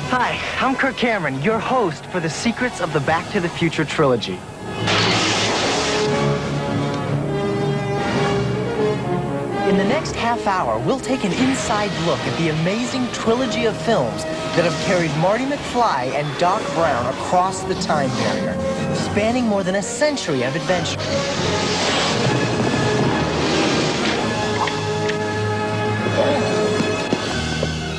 Hi, I'm Kirk Cameron, your host for the Secrets of the Back to the Future Trilogy. In the next half hour, we'll take an inside look at the amazing trilogy of films that have carried Marty McFly and Doc Brown across the time barrier, spanning more than a century of adventure.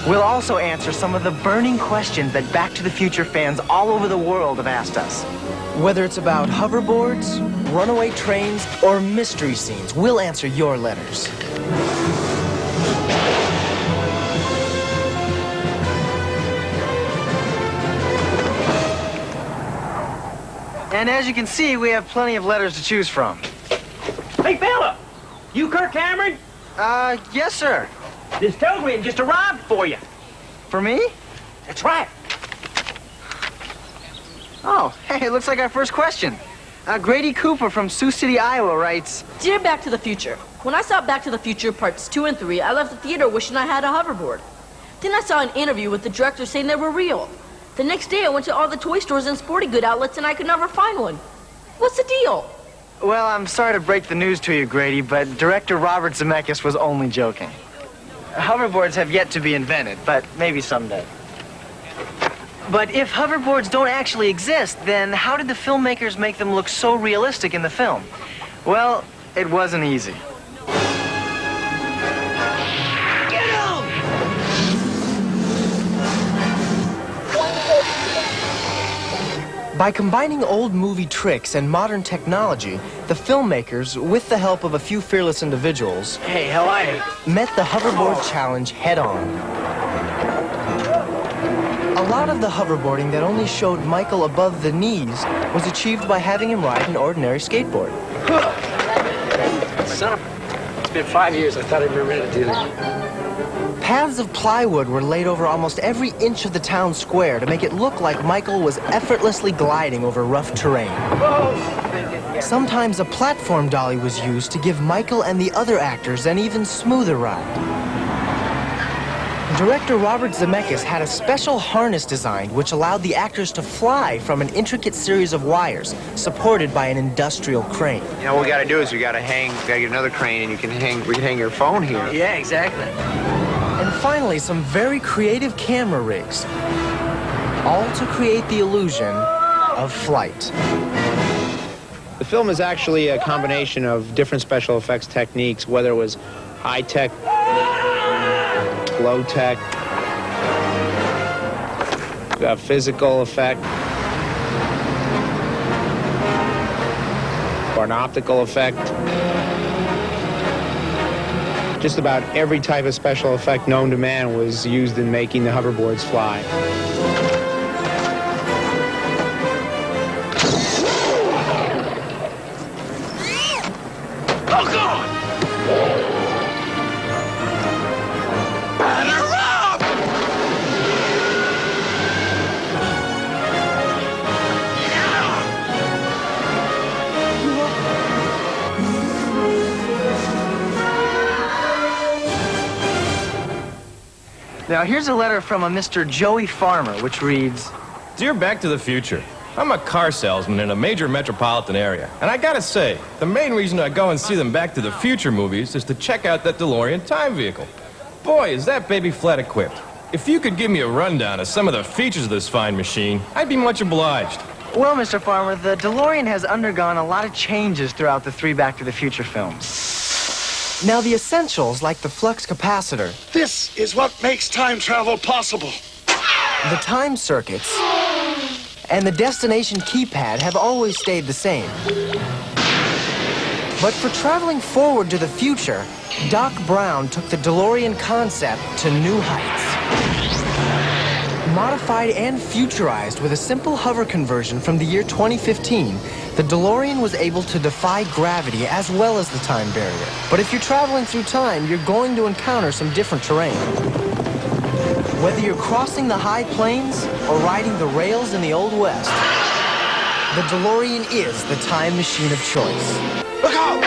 We'll also answer some of the burning questions that Back to the Future fans all over the world have asked us. Whether it's about hoverboards, runaway trains, or mystery scenes, we'll answer your letters. And as you can see, we have plenty of letters to choose from. Hey, fella! You Kirk Cameron? Yes, sir. This telegram just arrived for you. For me? That's right. Oh, hey, it looks like our first question. Grady Cooper from Sioux City, Iowa writes, Dear Back to the Future, when I saw Back to the Future Parts 2 and 3, I left the theater wishing I had a hoverboard. Then I saw an interview with the director saying they were real. The next day I went to all the toy stores and sporting good outlets and I could never find one. What's the deal? Well, I'm sorry to break the news to you, Grady, but director Robert Zemeckis was only joking. Hoverboards have yet to be invented, but maybe someday. But if hoverboards don't actually exist, then how did the filmmakers make them look so realistic in the film? Well, it wasn't easy. Get him! By combining old movie tricks and modern technology, the filmmakers, with the help of a few fearless individuals, Hey, how are you? met the hoverboard challenge head-on. A lot of the hoverboarding that only showed Michael above the knees was achieved by having him ride an ordinary skateboard. Son of a... It's been 5 years. I thought I'd been ready to do that. Paths of plywood were laid over almost every inch of the town square to make it look like Michael was effortlessly gliding over rough terrain. Sometimes a platform dolly was used to give Michael and the other actors an even smoother ride. Director Robert Zemeckis had a special harness designed which allowed the actors to fly from an intricate series of wires supported by an industrial crane. You know, what we got to do is we got to get another crane, and we can hang your phone here. Yeah, exactly. And finally, some very creative camera rigs, all to create the illusion of flight. The film is actually a combination of different special effects techniques, whether it was high-tech, low-tech, physical effect, or an optical effect. Just about every type of special effect known to man was used in making the hoverboards fly. Oh, God! Now, here's a letter from a Mr. Joey Farmer, which reads, Dear Back to the Future, I'm a car salesman in a major metropolitan area, and I gotta say, the main reason I go and see them Back to the Future movies is to check out that DeLorean time vehicle. Boy, is that baby flat equipped. If you could give me a rundown of some of the features of this fine machine, I'd be much obliged. Well, Mr. Farmer, the DeLorean has undergone a lot of changes throughout the 3 Back to the Future films. Now, the essentials, like the flux capacitor, This is what makes time travel possible. the time circuits, and the destination keypad have always stayed the same. But for traveling forward to the future, Doc Brown took the DeLorean concept to new heights. Modified and futurized with a simple hover conversion from the year 2015, the DeLorean was able to defy gravity as well as the time barrier. But if you're traveling through time, you're going to encounter some different terrain. Whether you're crossing the high plains or riding the rails in the Old West, the DeLorean is the time machine of choice. Look out!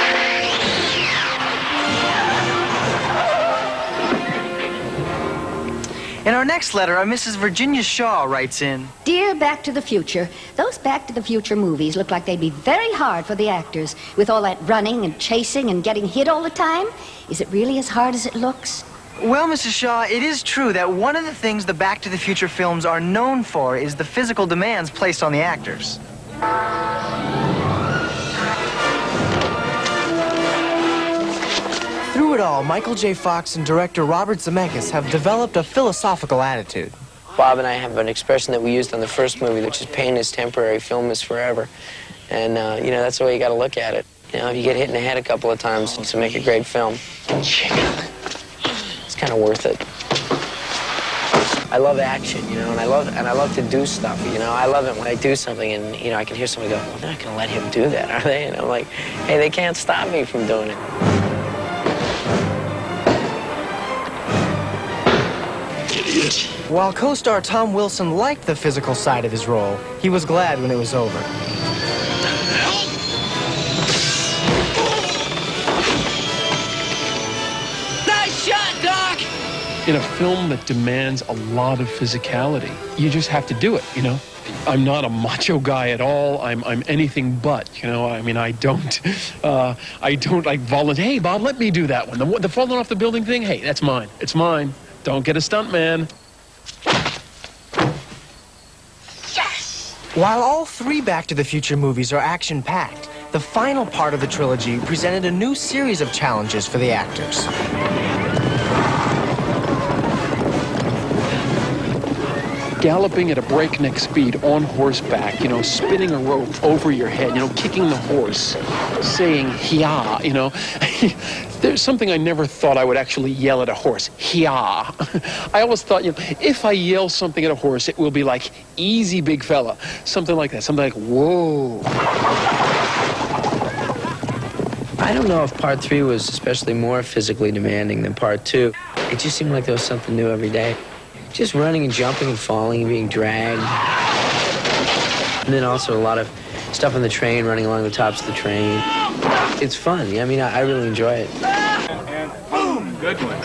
In our next letter, Mrs. Virginia Shaw writes in, Dear Back to the Future, those Back to the Future movies look like they'd be very hard for the actors, with all that running and chasing and getting hit all the time. Is it really as hard as it looks? well, Mrs. Shaw, it is true that one of the things the Back to the Future films are known for is the physical demands placed on the actors. Through it all, Michael J. Fox and director Robert Zemeckis have developed a philosophical attitude. Bob and I have an expression that we used on the first movie, which is pain is temporary, film is forever. And, you know, that's the way you got to look at it. You know, if you get hit in the head a couple of times to make a great film, it's kind of worth it. I love action, you know, and I love to do stuff, you know. I love it when I do something and, you know, I can hear somebody go, well, they're not going to let him do that, are they? And I'm like, hey, they can't stop me from doing it. While co-star Tom Wilson liked the physical side of his role, he was glad when it was over. Nice shot, Doc! In a film that demands a lot of physicality, you just have to do it, you know? I'm not a macho guy at all. I'm anything but, you know? I mean, I don't like volunteer. Hey, Bob, let me do that one. The falling off the building thing, hey, that's mine. It's mine. Don't get a stuntman. While all three Back to the Future movies are action-packed, the final part of the trilogy presented a new series of challenges for the actors. Galloping at a breakneck speed on horseback, you know, spinning a rope over your head, you know, kicking the horse, saying, "Hia," you know. There's something I never thought I would actually yell at a horse, "Hia." I always thought, you know, if I yell something at a horse, it will be like, "Easy, big fella." Something like that, something like, "Whoa." I don't know if part 3 was especially more physically demanding than part 2. It just seemed like there was something new every day. Just running and jumping and falling and being dragged. And then also a lot of stuff on the train, running along the tops of the train. It's fun. I mean, I really enjoy it. Boom! Good one.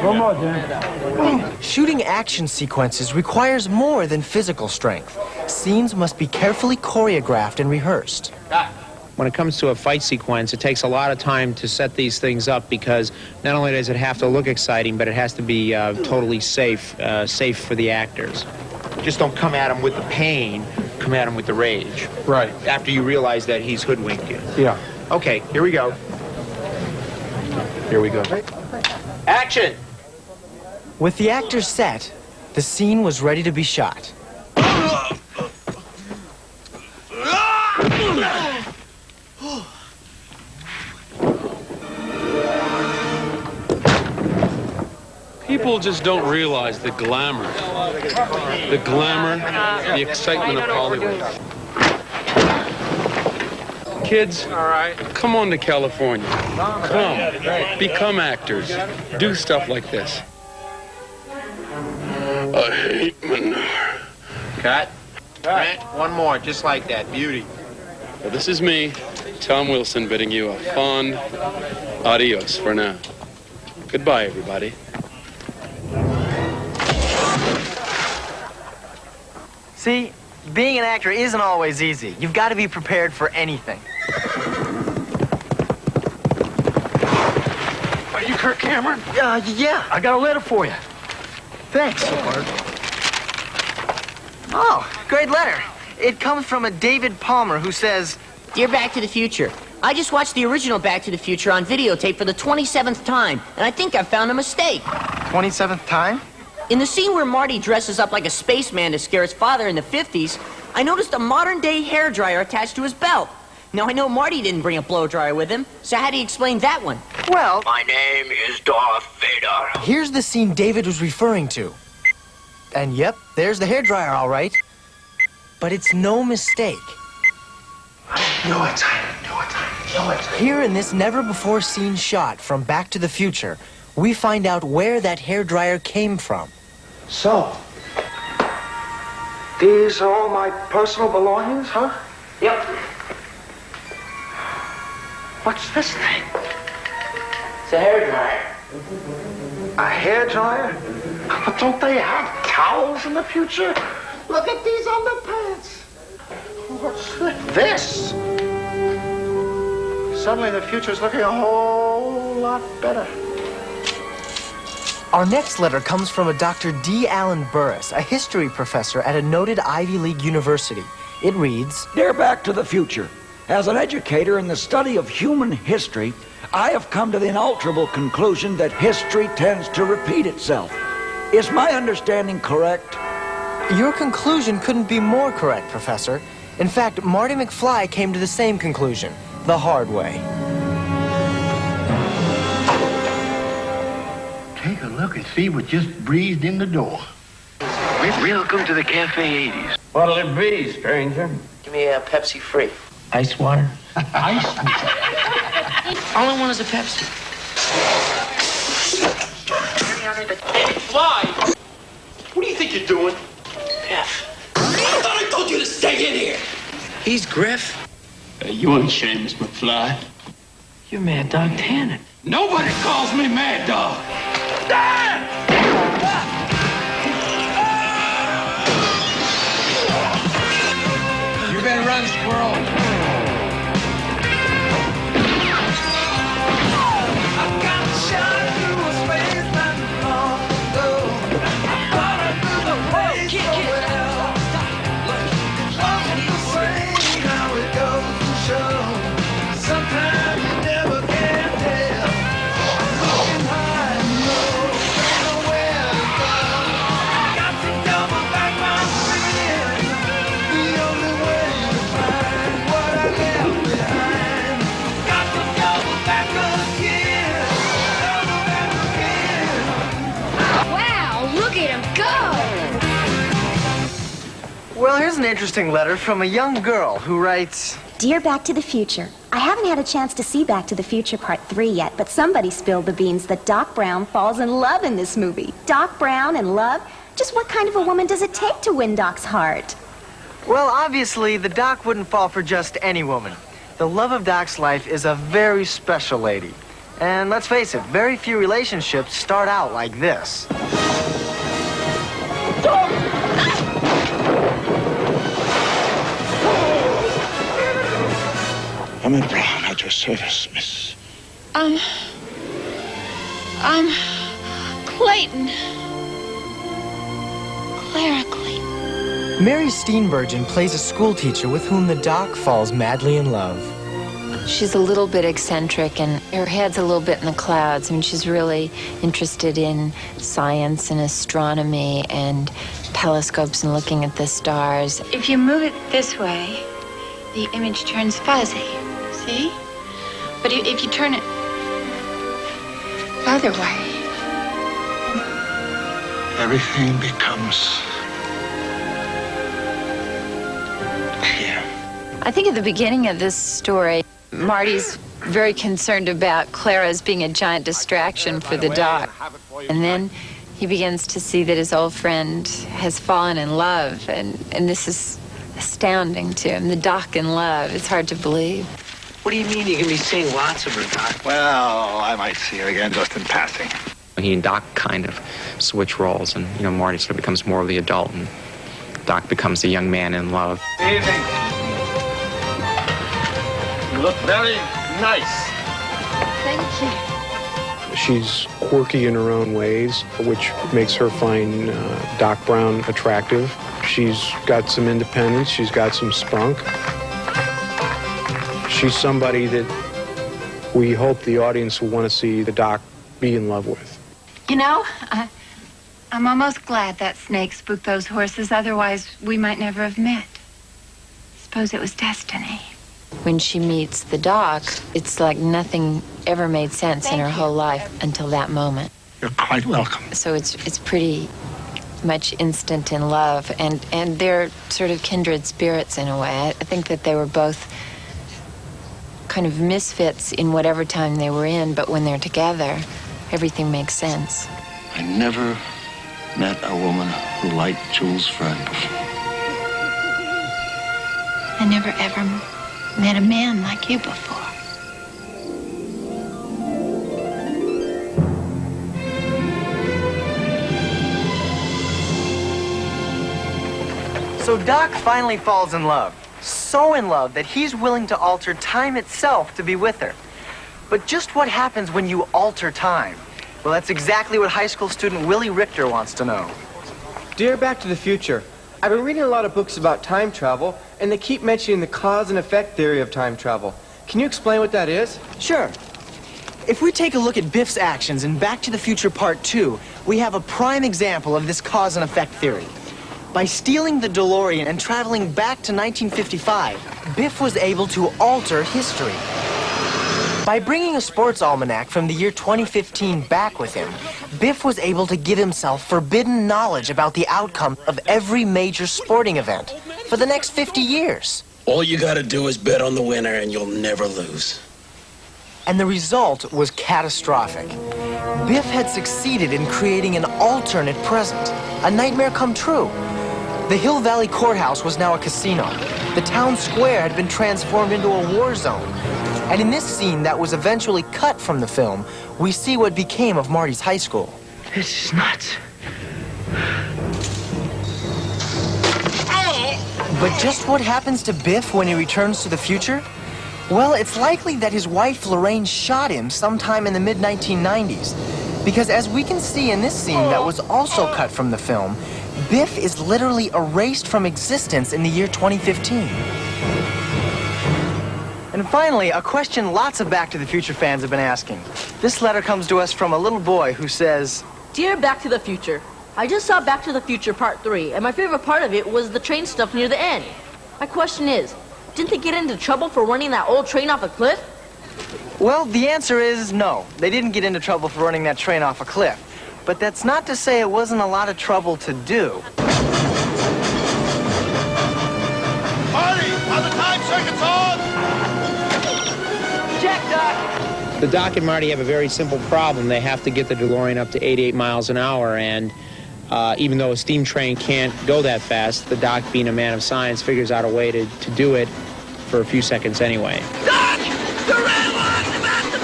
One more, Dan. Shooting action sequences requires more than physical strength. Scenes must be carefully choreographed and rehearsed. When it comes to a fight sequence, it takes a lot of time to set these things up because not only does it have to look exciting, but it has to be totally safe for the actors. Just don't come at him with the pain, come at him with the rage. Right. After you realize that he's hoodwinked you. Yeah. Okay, here we go. Here we go. Action! With the actors set, the scene was ready to be shot. People just don't realize the glamour, the excitement of Hollywood. Kids, come on to California. Come, become actors. Do stuff like this. I hate manure. Cut. Grant, one more, just like that. Beauty. Well, this is me, Tom Wilson, bidding you a fond adios for now. Goodbye, everybody. See, being an actor isn't always easy. You've got to be prepared for anything. Are you Kirk Cameron? Yeah. I got a letter for you. Thanks. Oh, great letter. It comes from a David Palmer who says, Dear Back to the Future, I just watched the original Back to the Future on videotape for the 27th time, and I think I found a mistake. 27th time? In the scene where Marty dresses up like a spaceman to scare his father in the 50s, I noticed a modern-day hairdryer attached to his belt. Now, I know Marty didn't bring a blow-dryer with him, so how do you explain that one? Well, My name is Darth Vader. here's the scene David was referring to. And yep, there's the hairdryer, all right. But it's no mistake. Knew it. Here in this never-before-seen shot from Back to the Future, we find out where that hairdryer came from. So, these are all my personal belongings, huh? Yep. What's this thing? It's a hairdryer. A hairdryer? But don't they have towels in the future? Look at these underpants. What's this? Suddenly the future's looking a whole lot better. Our next letter comes from a Dr. D. Allen Burris, a history professor at a noted Ivy League university. It reads, Dear Back to the Future, as an educator in the study of human history, I have come to the inalterable conclusion that history tends to repeat itself. Is my understanding correct? Your conclusion couldn't be more correct, Professor. In fact, Marty McFly came to the same conclusion, the hard way. Take a look and see what just breezed in the door. Welcome to the Cafe 80s. What'll it be, stranger? Give me a Pepsi free. Ice water? Ice? All I want is a Pepsi. Fly! What do you think you're doing? Biff. I thought I told you to stay in here! He's Griff. You ain't Seamus McFly. You're Mad Dog Tannen. Nobody calls me Mad Dog! Dad! You better run, squirrel. Well, here's an interesting letter from a young girl who writes, Dear Back to the Future, I haven't had a chance to see Back to the Future Part 3 yet, but somebody spilled the beans that Doc Brown falls in love in this movie. Doc Brown in love? Just what kind of a woman does it take to win Doc's heart? well, obviously, the Doc wouldn't fall for just any woman. The love of Doc's life is a very special lady. And let's face it, very few relationships start out like this. Emmett Brown at your service, Miss. Clayton. Clara Clayton. Mary Steenburgen plays a schoolteacher with whom the Doc falls madly in love. She's a little bit eccentric, and her head's a little bit in the clouds. I mean, she's really interested in science and astronomy and telescopes and looking at the stars. If you move it this way, the image turns fuzzy. See? But if you turn it the other way, Everything becomes clear. I think at the beginning of this story, Marty's very concerned about Clara's being a giant distraction for the Doc. And then he begins to see that his old friend has fallen in love, and this is astounding to him. The Doc in love. It's hard to believe. What do you mean you're going to be seeing lots of her, Doc? Well, I might see her again just in passing. He and Doc kind of switch roles, and, you know, Marty sort of becomes more of the adult, and Doc becomes the young man in love. Evening. You look very nice. thank you. She's quirky in her own ways, which makes her find Doc Brown attractive. She's got some independence. She's got some spunk. She's somebody that we hope the audience will want to see the Doc be in love with. You know, I'm almost glad that snake spooked those horses. Otherwise, we might never have met. Suppose it was destiny. When she meets the Doc, it's like nothing ever made sense in her whole life until that moment. You're quite welcome. So it's pretty much instant in love, and they're sort of kindred spirits in a way. I think that they were both kind of misfits in whatever time they were in, but when they're together, everything makes sense. I never met a woman who liked Jules Verne before. I never ever met a man like you before. So Doc finally falls in love. So in love that he's willing to alter time itself to be with her. But just what happens when you alter time? Well, that's exactly what high school student Willie Richter wants to know. Dear Back to the Future, I've been reading a lot of books about time travel, and they keep mentioning the cause and effect theory of time travel. Can you explain what that is? Sure. If we take a look at Biff's actions in Back to the Future Part 2, we have a prime example of this cause and effect theory. By stealing the DeLorean and traveling back to 1955, Biff was able to alter history. By bringing a sports almanac from the year 2015 back with him, Biff was able to give himself forbidden knowledge about the outcome of every major sporting event for the next 50 years. All you gotta do is bet on the winner and you'll never lose. And the result was catastrophic. Biff had succeeded in creating an alternate present, a nightmare come true. The Hill Valley Courthouse was now a casino. The town square had been transformed into a war zone. And in this scene that was eventually cut from the film, we see what became of Marty's high school. This is nuts. But just what happens to Biff when he returns to the future? Well, it's likely that his wife Lorraine shot him sometime in the mid-1990s. Because as we can see in this scene that was also cut from the film, Biff is literally erased from existence in the year 2015. And finally, a question lots of Back to the Future fans have been asking. This letter comes to us from a little boy who says, Dear Back to the Future, I just saw Back to the Future Part 3, and my favorite part of it was the train stuff near the end. My question is, didn't they get into trouble for running that old train off a cliff? Well, the answer is no. They didn't get into trouble for running that train off a cliff. But that's not to say it wasn't a lot of trouble to do. Marty, are the time circuits on? Check, Doc. The Doc and Marty have a very simple problem. They have to get the DeLorean up to 88 miles an hour, and even though a steam train can't go that fast, the Doc, being a man of science, figures out a way to do it for a few seconds anyway. Doc! The railroad's about to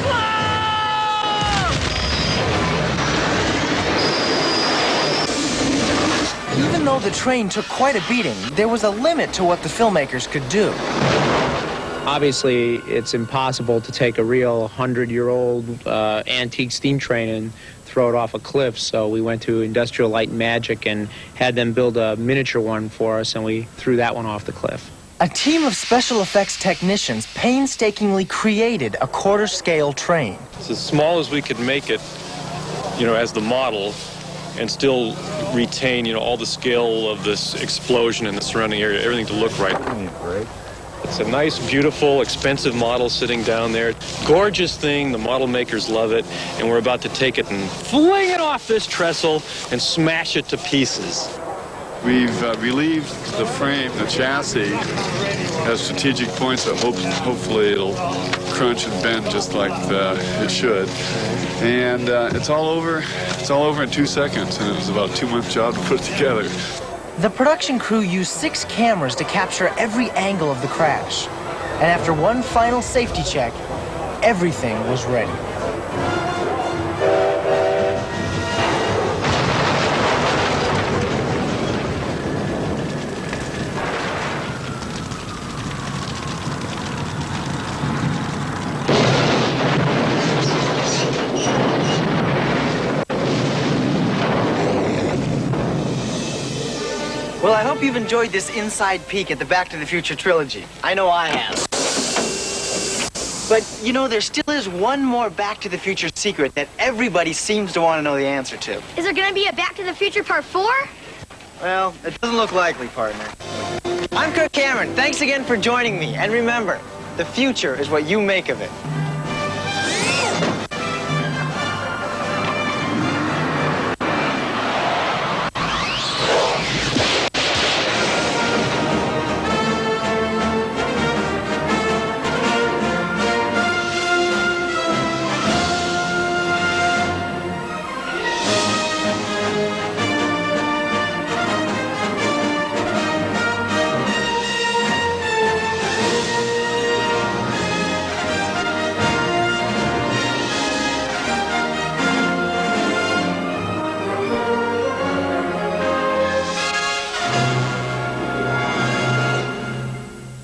blow! Even though the train took quite a beating, there was a limit to what the filmmakers could do. Obviously, it's impossible to take a real 100-year-old antique steam train and throw it off a cliff, so we went to Industrial Light and Magic and had them build a miniature one for us, and we threw that one off the cliff. A team of special effects technicians painstakingly created a quarter-scale train. It's as small as we could make it, as the model, and still retain, all the scale of this explosion in the surrounding area, everything to look right. It's a nice, beautiful, expensive model sitting down there. Gorgeous thing, the model makers love it, and we're about to take it and fling it off this trestle and smash it to pieces. We've relieved the frame, the chassis, has strategic points that hopefully it'll crunch and bend just like it should. And it's all over in 2 seconds, and it was about a 2-month job to put it together. The production crew used 6 cameras to capture every angle of the crash. And after one final safety check, everything was ready. Well, I hope you've enjoyed this inside peek at the Back to the Future trilogy. I know I have. But, there still is one more Back to the Future secret that everybody seems to want to know the answer to. Is there going to be a Back to the Future Part 4? Well, it doesn't look likely, partner. I'm Kirk Cameron. Thanks again for joining me. And remember, the future is what you make of it.